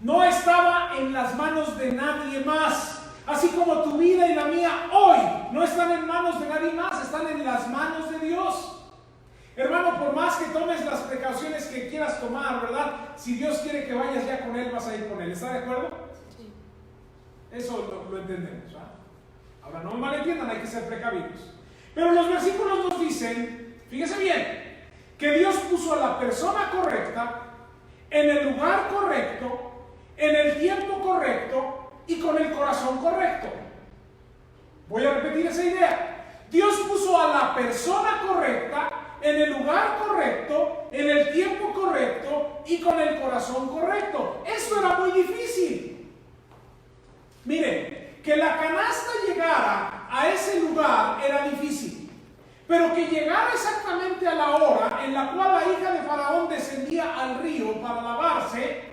No estaba en las manos de nadie más. Así como tu vida y la mía hoy no están en manos de nadie más, están en las manos de Dios. Hermano, por más que tomes las precauciones que quieras tomar, ¿verdad? Si Dios quiere que vayas ya con Él, vas a ir con Él. ¿Está de acuerdo? Sí. Eso lo entendemos, ¿verdad? Ahora, no me malentiendan, hay que ser precavidos. Pero los versículos nos dicen, fíjese bien, que Dios puso a la persona correcta, en el lugar correcto, en el tiempo correcto y con el corazón correcto. Voy a repetir esa idea. Dios puso a la persona correcta, en el lugar correcto, en el tiempo correcto y con el corazón correcto. Eso era muy difícil. Miren, que la canasta llegara a ese lugar era difícil, pero que llegara exactamente a la hora en la cual la hija de Faraón descendía al río para lavarse,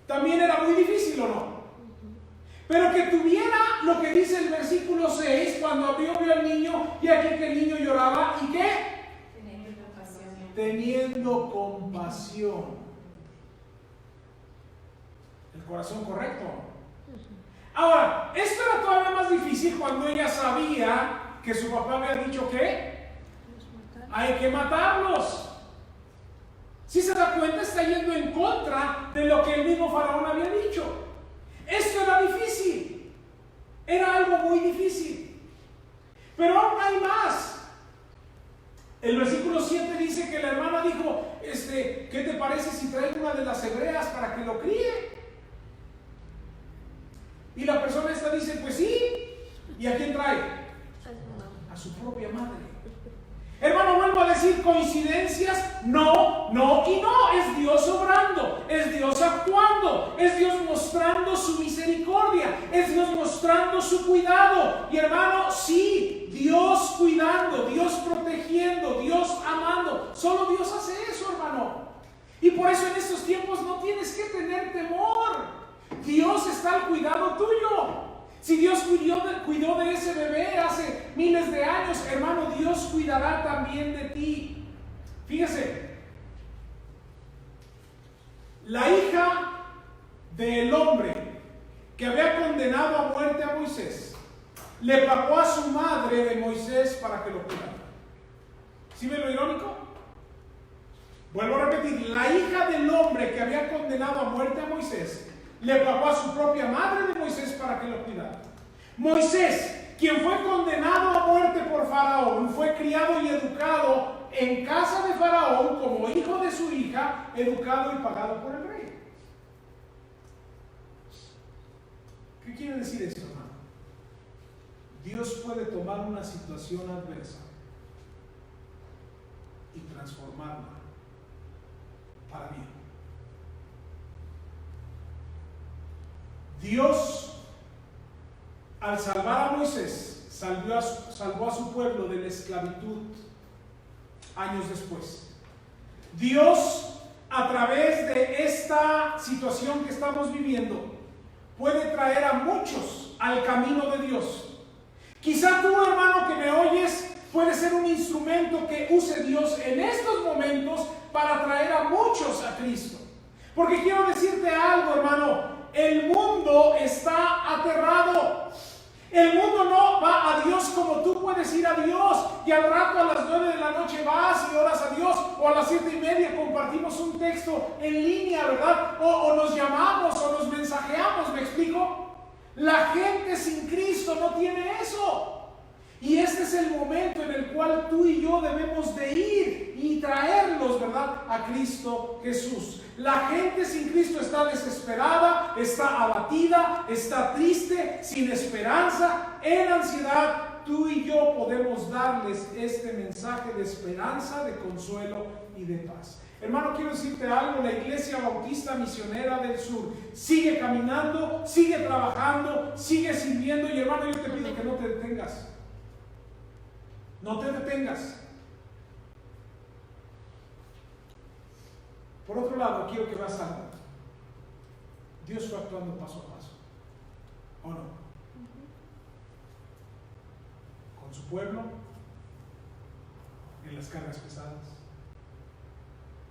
también era muy difícil, ¿o no? Pero que tuviera lo que dice el versículo 6, cuando abrió, vio al niño, y aquí que el niño lloraba, ¿y qué? Teniendo compasión. El corazón correcto. Ahora, esto era todavía más difícil cuando ella sabía que su papá había dicho que hay que matarlos. Si se da cuenta, está yendo en contra de lo que el mismo Faraón había dicho. Esto era difícil. Era algo muy difícil. Pero aún hay más. El versículo 7 dice que la hermana dijo, ¿qué te parece si traigo una de las hebreas para que lo críe? Y la persona esta dice, pues sí. ¿Y a quién trae? A su propia madre. Hermano, vuelvo a decir, coincidencias, no, no y no. Es Dios obrando, es Dios actuando, es Dios mostrando su misericordia, es Dios mostrando su cuidado. Y hermano, sí, Dios cuidando, Dios protegiendo, Dios amando. Solo Dios hace eso, hermano. Y por eso en estos tiempos no tienes que tener temor. Dios está al cuidado tuyo. Si Dios cuidó de ese bebé hace miles de años, hermano, Dios cuidará también de ti. Fíjese, la hija del hombre que había condenado a muerte a Moisés, le pagó a su madre de Moisés para que lo cuidara. ¿Sí ve lo irónico? Vuelvo a repetir, la hija del hombre que había condenado a muerte a Moisés, le pagó a su propia madre de Moisés para que lo cuidara. Moisés, quien fue condenado a muerte por Faraón, fue criado y educado en casa de Faraón como hijo de su hija, educado y pagado por el rey. ¿Qué quiere decir esto, hermano? Dios puede tomar una situación adversa y transformarla para bien. Dios, al salvar a Moisés, salvó a su pueblo de la esclavitud años después. Dios, a través de esta situación que estamos viviendo, puede traer a muchos al camino de Dios. Quizá tú, hermano, que me oyes, puede ser un instrumento que use Dios en estos momentos para traer a muchos a Cristo. Porque quiero decirte algo, hermano, el mundo está aterrado. El mundo no va a Dios como tú puedes ir a Dios, y al rato a las 9 de la noche vas y oras a Dios, o a las 7:30 compartimos un texto en línea, ¿verdad? O nos llamamos o nos mensajeamos, ¿me explico? La gente sin Cristo no tiene eso. Y este es el momento en el cual tú y yo debemos de ir y traerlos, ¿verdad?, a Cristo Jesús. La gente sin Cristo está desesperada, está abatida, está triste, sin esperanza, en ansiedad. Tú y yo podemos darles este mensaje de esperanza, de consuelo y de paz. Hermano, quiero decirte algo, la Iglesia Bautista Misionera del Sur sigue caminando, sigue trabajando, sigue sirviendo, y hermano, yo te pido que no te detengas. No te detengas. Por otro lado, quiero que veas algo. Dios fue actuando paso a paso, ¿o no? Con su pueblo, en las cargas pesadas,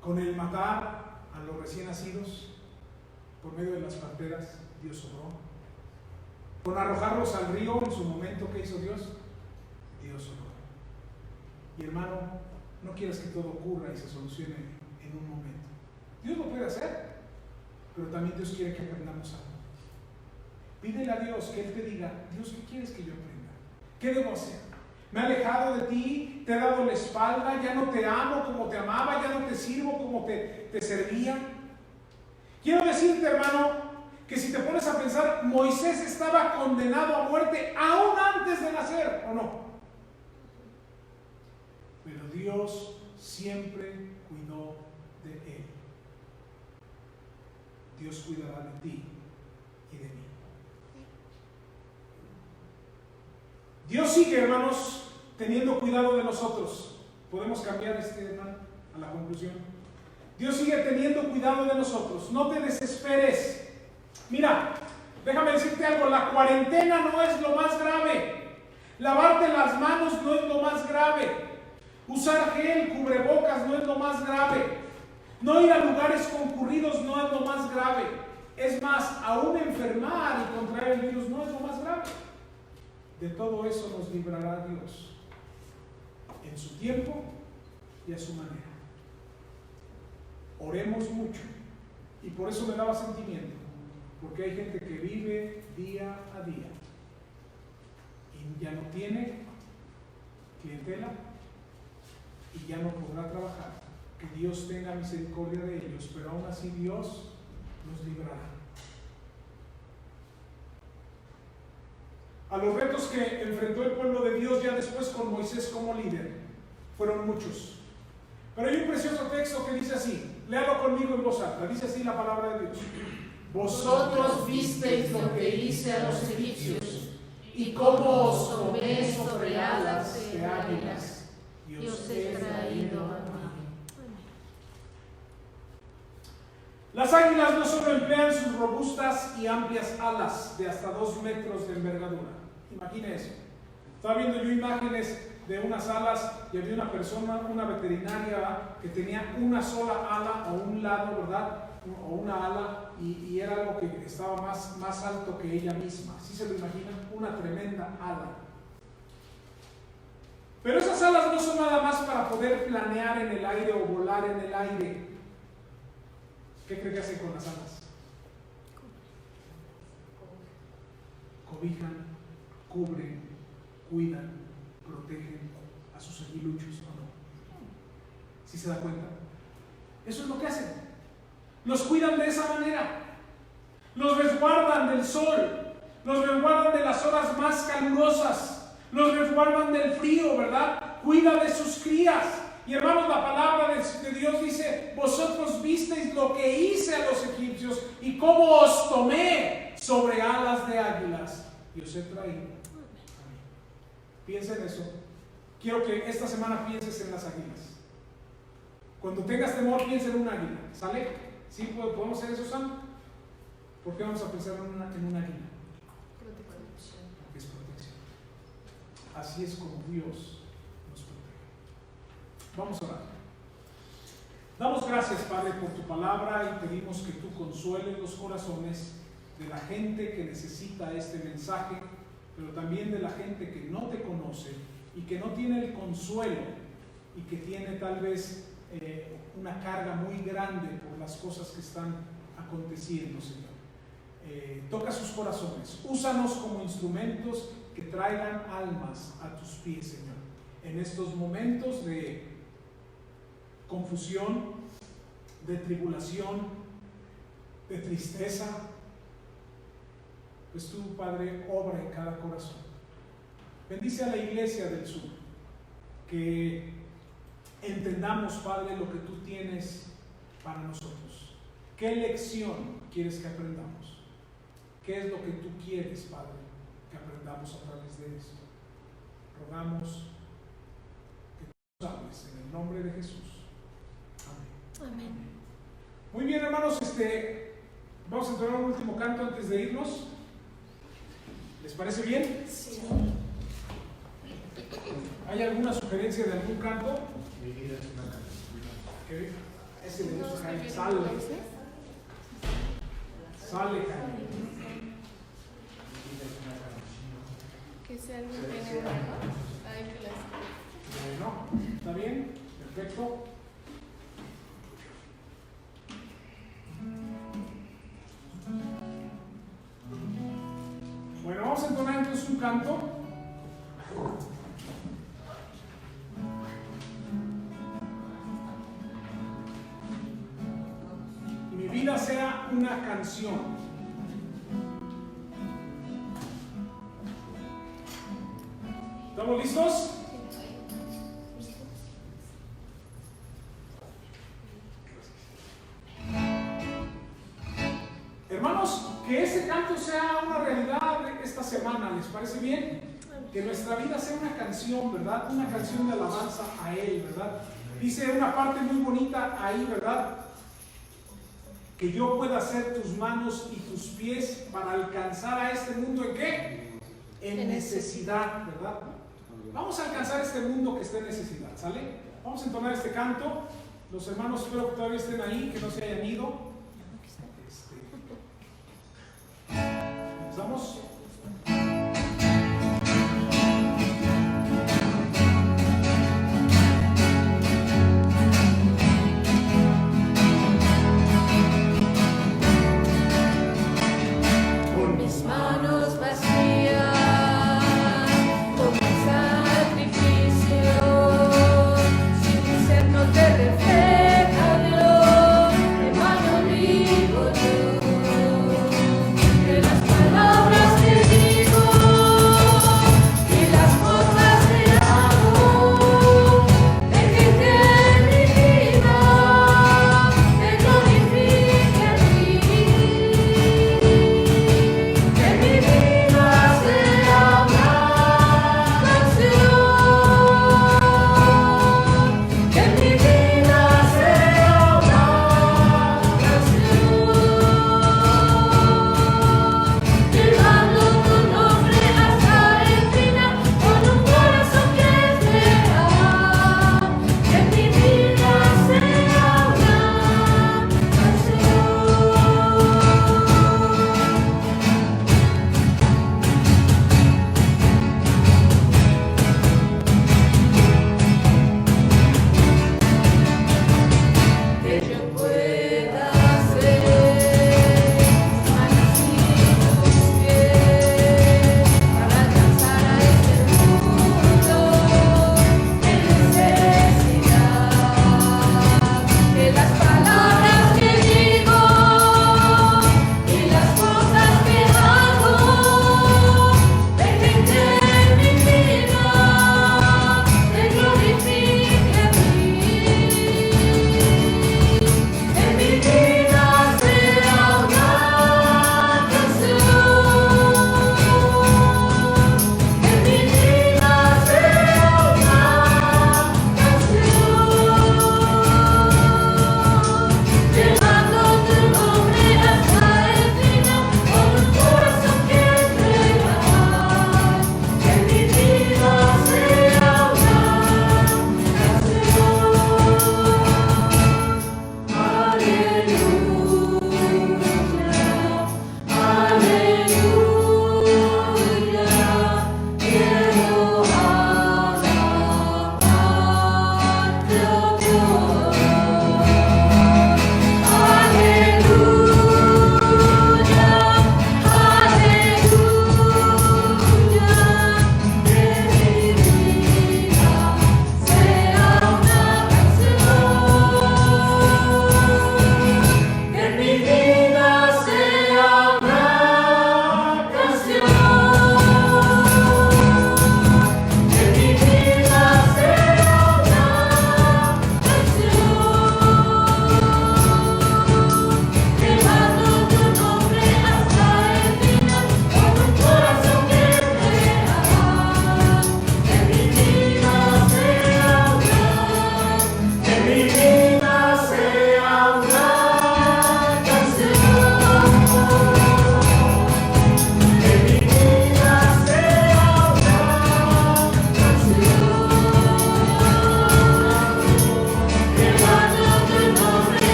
con el matar a los recién nacidos por medio de las parteras, Dios obró. Con arrojarlos al río en su momento, ¿qué hizo Dios? Dios obró. Y hermano, no quieras que todo ocurra y se solucione en un momento. Dios lo puede hacer, pero también Dios quiere que aprendamos algo. Pídele a Dios que Él te diga: Dios, ¿qué quieres que yo aprenda? ¿Qué debo hacer? Me he alejado de ti, te he dado la espalda, ya no te amo como te amaba, ya no te sirvo como te servía. Quiero decirte, hermano, que si te pones a pensar, Moisés estaba condenado a muerte aún antes de nacer, ¿o no? Pero Dios siempre cuidó de él. Dios cuidará de ti y de mí. Dios sigue, hermanos, teniendo cuidado de nosotros. ¿Podemos cambiar hermano, a la conclusión? Dios sigue teniendo cuidado de nosotros. No te desesperes. Mira, déjame decirte algo. La cuarentena no es lo más grave. Lavarte las manos no es lo más grave. Usar gel, cubrebocas no es lo más grave. No ir a lugares concurridos no es lo más grave. Es más, aún enfermar y contraer el virus no es lo más grave. De todo eso nos librará Dios en su tiempo y a su manera. Oremos mucho, y por eso me daba sentimiento, porque hay gente que vive día a día y ya no tiene clientela y ya no podrá trabajar. Que Dios tenga misericordia de ellos, pero aún así Dios los librará. A los retos que enfrentó el pueblo de Dios ya después con Moisés como líder fueron muchos. Pero hay un precioso texto que dice así, léalo conmigo en voz alta, dice así la palabra de Dios. Vosotros visteis lo que hice a los egipcios, y cómo os tomé sobre alas de águilas, y os he traído a mí. Las águilas no solo emplean sus robustas y amplias alas de hasta 2 metros de envergadura. Imagine eso. Estaba viendo yo imágenes de unas alas y había una persona, una veterinaria, que tenía una sola ala o un lado, ¿verdad? O una ala, y era algo que estaba más alto que ella misma. ¿Sí se lo imaginan? Una tremenda ala. Pero esas alas no son nada más para poder planear en el aire o volar en el aire. ¿Qué cree que hacen con las alas? Cobijan, cubren, cuidan, protegen a sus aguiluchos, ¿o no? ¿Sí se da cuenta? Eso es lo que hacen. Los cuidan de esa manera. Los resguardan del sol, los resguardan de las horas más calurosas, los resguardan del frío, ¿verdad? Cuida de sus crías. Y hermanos, la palabra de Dios dice: vosotros visteis lo que hice a los egipcios y cómo os tomé sobre alas de águilas y os he traído a mí. Piensa en eso. Quiero que esta semana pienses en las águilas. Cuando tengas temor, piensa en un águila. ¿Sale? ¿Sí podemos hacer eso, Sam? ¿Por qué vamos a pensar en un águila? Protección. Porque es protección. Así es como Dios nos protege. Vamos a orar. Damos gracias, Padre, por tu palabra y pedimos que tú consueles los corazones de la gente que necesita este mensaje, pero también de la gente que no te conoce y que no tiene el consuelo y que tiene tal vez una carga muy grande por las cosas que están aconteciendo, Señor. Toca sus corazones, úsanos como instrumentos que traigan almas a tus pies, Señor, en estos momentos de confusión, de tribulación, de tristeza. Pues tú, Padre, obra en cada corazón. Bendice a la iglesia del sur, que entendamos, Padre, lo que tú tienes para nosotros. ¿Qué lección quieres que aprendamos? ¿Qué es lo que tú quieres, Padre, que aprendamos a través de esto? Rogamos que tú nos hables en el nombre de Jesús. Amén. Amén. Muy bien, hermanos, vamos a entonar un último canto antes de irnos. ¿Les parece bien? Sí. ¿Hay alguna sugerencia de algún canto? Mi vida es una canción. Ese le No, gusta, está bien. sale, Jaime. Mi vida es una canción. Que sea algo que tiene una, ¿no? Ay, que las... Bueno, ¿está bien? Perfecto. Bueno, vamos a entonar entonces un canto. Y mi vida sea una canción. ¿Estamos listos? Hermanos, que ese canto sea una realidad esta semana, ¿les parece bien? Que nuestra vida sea una canción, ¿verdad? Una canción de alabanza a Él, ¿verdad? Dice una parte muy bonita ahí, ¿verdad? Que yo pueda ser tus manos y tus pies para alcanzar a este mundo, ¿en qué? En necesidad, ¿verdad? Vamos a alcanzar este mundo que esté en necesidad, ¿sale? Vamos a entonar este canto. Los hermanos espero que todavía estén ahí, que no se hayan ido. Empezamos.